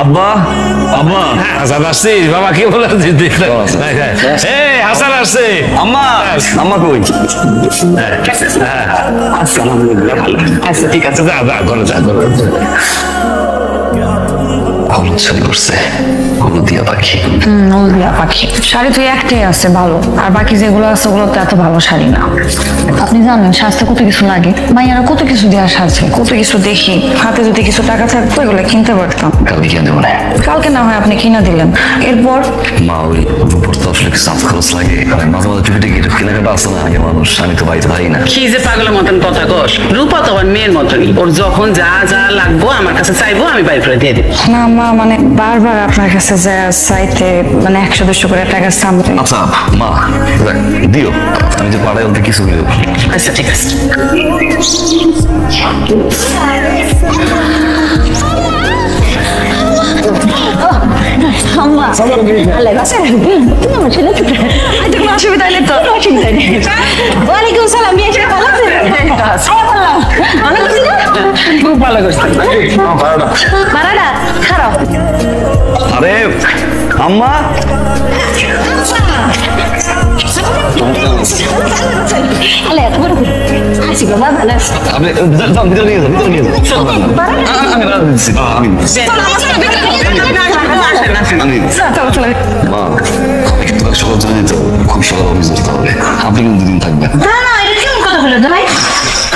আব্বা আব্বা হাসান আসছিস বাবা কি বলে হাসান আসছে আম্মা আম্মা কই আচ্ছা ঠিক আছে যা যা ঘরে যা ঘরে ছবি করছে হলুদিয়া পাখি হলুদিয়া পাখি শাড়ি তুই একটাই আছে ভালো আর বাকি যেগুলো আছে ওগুলো তো এত ভালো শাড়ি না আপনি জানেন স্বাস্থ্য কত কিছু লাগে মাইয়ারা কত কিছু দেওয়ার সাজে কত কিছু দেখি হাতে যদি কিছু টাকা থাকতো এগুলো কিনতে পারতাম কালকে কিনে দেবো না কালকে না হয় আপনি কিনে দিলেন এরপর মা ওই রূপর তো আসলে কিছু খরচ লাগে মাঝে মাঝে টুকিটাকি একটু কেনাকাটা আসে না আগে মানুষ আমি তো বাড়িতে পারি না কি যে পাগলের মতন কথা কস রূপা তো আমার মেয়ের মতনই ওর যখন যা যা লাগবো আমার কাছে চাইবো আমি বাড়ি করে দিয়ে দেবো না মা মানে বারবার আপনার কাছে চাইতে মানে 100-200 করে টাকা সামনে আচ্ছা মা দিও আমি যে পাড়ায় ওদের কিছু দিও আচ্ছা ঠিক আছে অসুবিধা নেই তো ওয়ালাইকুম সালাম খুব ভালো করছি ভাড়াটা খারাপ আরে আম্মা আপনি ভিতরে নিয়ে যান ভিতরে নিয়ে যান আমি ভাড়া দিচ্ছি মা সকাল জানি তো খুব সকাল অফিস যেতে হবে আপনি কিন্তু দুদিন থাকবেন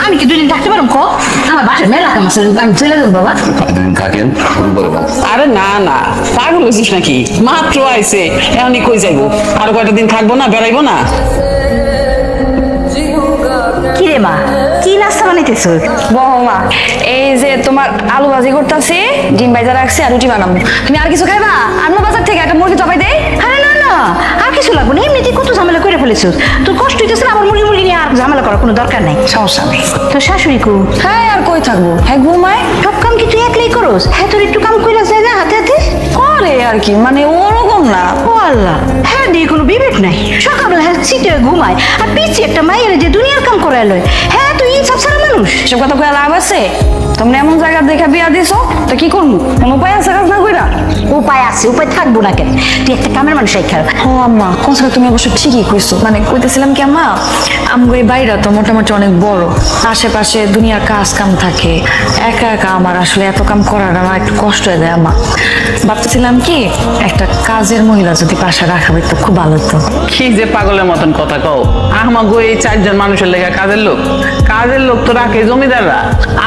আমি কি দুদিন থাকতে পারবো আমার বাসায় মেলা কাম আছে আমি চলে যাবো বাবা দুদিন থাকেন আরে না না পাগল হয়েছিস নাকি মাত্র আইছে এমনি কই যাইবো আরো কয়টা দিন থাকবো না বেড়াইবো না কি রে মা কি নাস্তা বানাইতেছ বৌমা এই যে তোমার আলু ভাজি করতেছি ডিম ভাজা রাখছি আর রুটি বানাবো তুমি আর কিছু খাইবা আনবো বাজার থেকে একটা মুরগি চাপাই দেই আরে না না আর কিছু লাগবে না এমনিতে কত ঝামেলা করে ফেলেছ তোর কষ্ট হইতেছে না আবার মুরগি নিয়ে আর ঝামেলা করার কোনো দরকার নাই সমস্যা নেই তোর শাশুড়ি কো হ্যাঁ আর কই থাকবো হ্যাঁ ঘুমায় সব কাম কি তুই একলাই করস হ্যাঁ তোর একটু কাম কইরা যায় না হাতে হাতে করে আর কি মানে ওরকম না ও আল্লাহ হ্যাঁ দিয়ে কোনো বিবেক নাই সকালবেলা হ্যাঁ সিটে ঘুমায় আর পিছিয়ে একটা মায়ের যে দুনিয়ার কাম করায় লয় হ্যাঁ তুই সব সারা মানুষ সব কথা কয়ে লাভ আছে তোমরা এমন জায়গা দেখে বিয়া দিছো তো কি করবো কোনো উপায় আছে কাজ না কইরা উপায় আছে উপায় থাকবো না কেন তুই একটা কামের মানুষ খেয়াল ও আম্মা কোন সময় তুমি অবশ্য ঠিকই কইছো মানে কইতেছিলাম কি আম্মা আমগো এই বাড়িটা তো মোটামুটি অনেক বড় আশেপাশে দুনিয়ার কাজ কাম থাকে একা একা আমার আসলে এত কাম করার আমার একটু কষ্ট হয়ে যায় আম্মা ভাবতেছিলাম কি একটা কাজের মহিলা যদি পাশে রাখাবে তো খুব ভালো হতো কি যে পাগলের মতন কথা কও আমাগো এই 4 জন মানুষের লেগে কাজের লোক তো রাখে জমিদাররা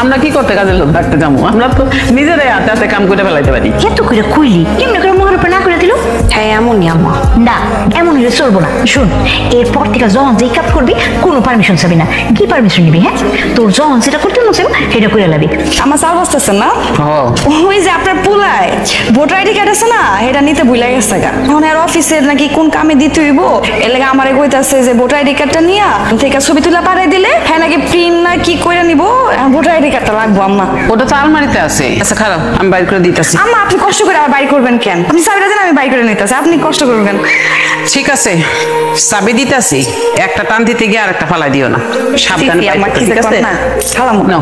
আমরা কি করতে কাজের লোক ডাকতে যাবো আমরা তো নিজেরাই হাতে হাতে কাম করে ফেলাইতে পারি এত করে কইলি কেমনে করে মুখের উপর না করে দিল হ্যাঁ এমনই আম্মা না এমন হলে চলবো না শুন এরপর থেকে যখন যেই কাজ করবি কোনো পারমিশন চাবি না কি পারমিশন নিবি হ্যাঁ তোর যখন যেটা করতে মন চাইবো সেটা করে লাবি আমার চাল বসতেছেন না ওই যে আপনার পুলায় ভোটার আইডি কার্ড আছে না এটা নিতে ভুলে গেছে গা এখন আর অফিসের নাকি কোন কামে দিতে হইব এর লাগে আমারে কইতাছে যে ভোটার আইডি কার্ডটা নিয়া থেকে ছবি তুলা পাঠাই দিলে হ্যাঁ নাকি প্রিন্ট না কি করে নিব ভোটার আইডি কার্ডটা লাগবো আম্মা ওটা তো আলমারিতে আছে আচ্ছা খারাপ আমি বাইর করে দিতেছি আম্মা আপনি কষ্ট করে আবার বাইর করবেন কেন আপনি চাবিটা দেন আমি বাইর করে নিতেছি আপনি কষ্ট করবেন ঠিক আছে চাবি দিতেছি একটা টান দিতে গিয়ে আর একটা ফালাই দিও না সাবধানে ঠিক আছে সালাম নাও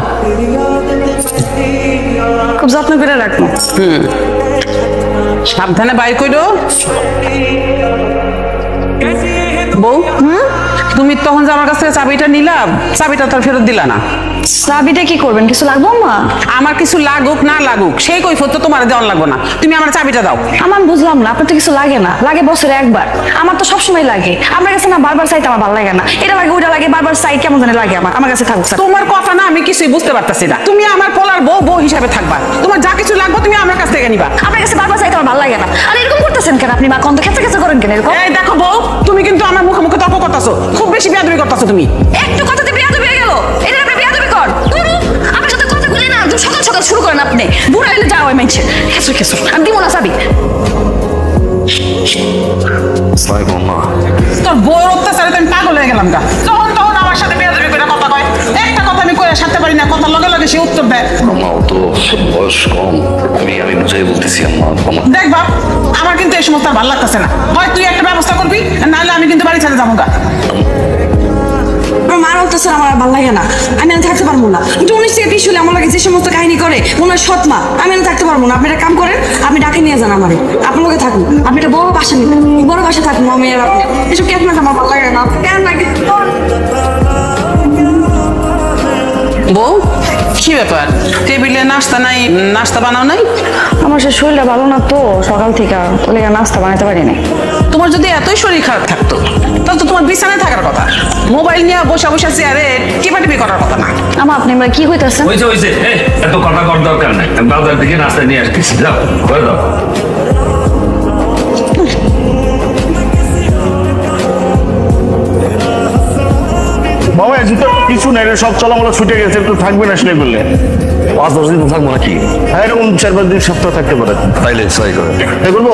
খুব যত্ন করে রাখবো সাবধানে বাইর করো বউ তুমি তখন যে আমার কাছ থেকে চাবিটা নিলাম চাবিটা তো ফেরত দিলা না চাবিটা কি করবেন কিছু লাগবো মা আমার কিছু লাগুক না লাগুক সেই কৈফিয়ত তো তোমার দেওয়ার লাগবে না তুমি আমার চাবিটা দাও আমার বুঝলাম না আপনার তো কিছু লাগে না লাগে বছরে একবার আমার তো সবসময় লাগে আমার কাছে না বারবার চাইতে আমার ভালো লাগে না এটা লাগে ওইটা লাগে বারবার চাই কেমন জানি লাগে আমার কাছে থাকুক তোমার কথা না আমি কিছুই বুঝতে পারতেছি না তুমি আমার পোলার বউ হিসাবে থাকবা তোমার যা কিছু লাগবে তুমি আমার কাছ থেকে নিবা আপনার কাছে বারবার চাইতে আমার ভালো লাগে না আর এরকম করতেছেন কেন আপনি মা কত খেতে খেতে করেন কেন এরকম এই দেখো বউ তুমি কিন্তু আমার মুখে মুখে তর্ক করতেছো খুব বেশি বেয়াদবি করতেছো তুমি একটু কথাতে বেয়াদবি হয়ে গেল এটা আপনি বেয়াদবি কর আপনার সাথে কথা বলি না সকাল সকাল শুরু করেন আপনি বুড়া হইলে যাও ওই মাইছে খেসুর খেসুর আর দিব না চাবি তোর বউর অত্যাচারে আমি পাগল হয়ে গেলাম গা তখন আমার সাথে বেয়াদবি করে কথা কয় একটা কথা আমি কয়ে সারতে পারি না কথা লগে লগে সে উত্তর দেয় আম্মা ও তো বয়স কম আমি বুঝাই বলতেছি আম্মা দেখ বাপ আমার কিন্তু এই সমস্ত ভালো লাগতেছে না হয় তুই একটা ব্যবস্থা করবি নাহলে আমি কিন্তু বাড়ি ছেড়ে যাবো গা মার অত্যাচার আমার আর ভালো লাগে না, আমি আর থাকতে পারবো না। কিন্তু 19 থেকে 20 হলে আমার লাগে যে সমস্ত কাহিনী করে মনে হয় সৎ মা, আমি আর থাকতে পারবো না। আপনি একটা কাম করেন, আপনি ডাকে নিয়ে যান আমারে, আপনার লোকে থাকুন, আপনি একটা বড় বাসা নিন, বড় বাসা থাকুন আমি আর আপনি। এসব কেন আমার ভালো লাগে না, কেন লাগে। বউ কি ব্যাপার, টেবিলে নাস্তা নাই, নাস্তা বানাও নাই? আমার সে শরীরটা ভালো না তো সকাল থেকে, ওই লেগে নাস্তা বানাতে পারি না। তোমার যদি এতই শরীর খারাপ থাকতো তাহলে তো তোমার বিছানায় থাকার কথা, মোবাইল নিয়ে বসে বসে চেয়ারে টিপাটিপি করার কথা না। আমা আপনি এবার কি হইতেছেন? হয়েছে এত কথা কর দরকার নাই, আমি বাজার থেকে নাস্তা নিয়ে আসতেছি, যাও করে দাও। বাবা আজ তো কিছু নেই রে, সব চলামলা ছুটে গেছে, একটু থাকবেন আসলে বললে। 5-10 দিন থাকবো নাকি? হ্যাঁ এরকম 4-5 দিন সপ্তাহ থাকতে পারে। তাইলে সই করে এ করবো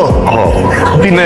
দিলে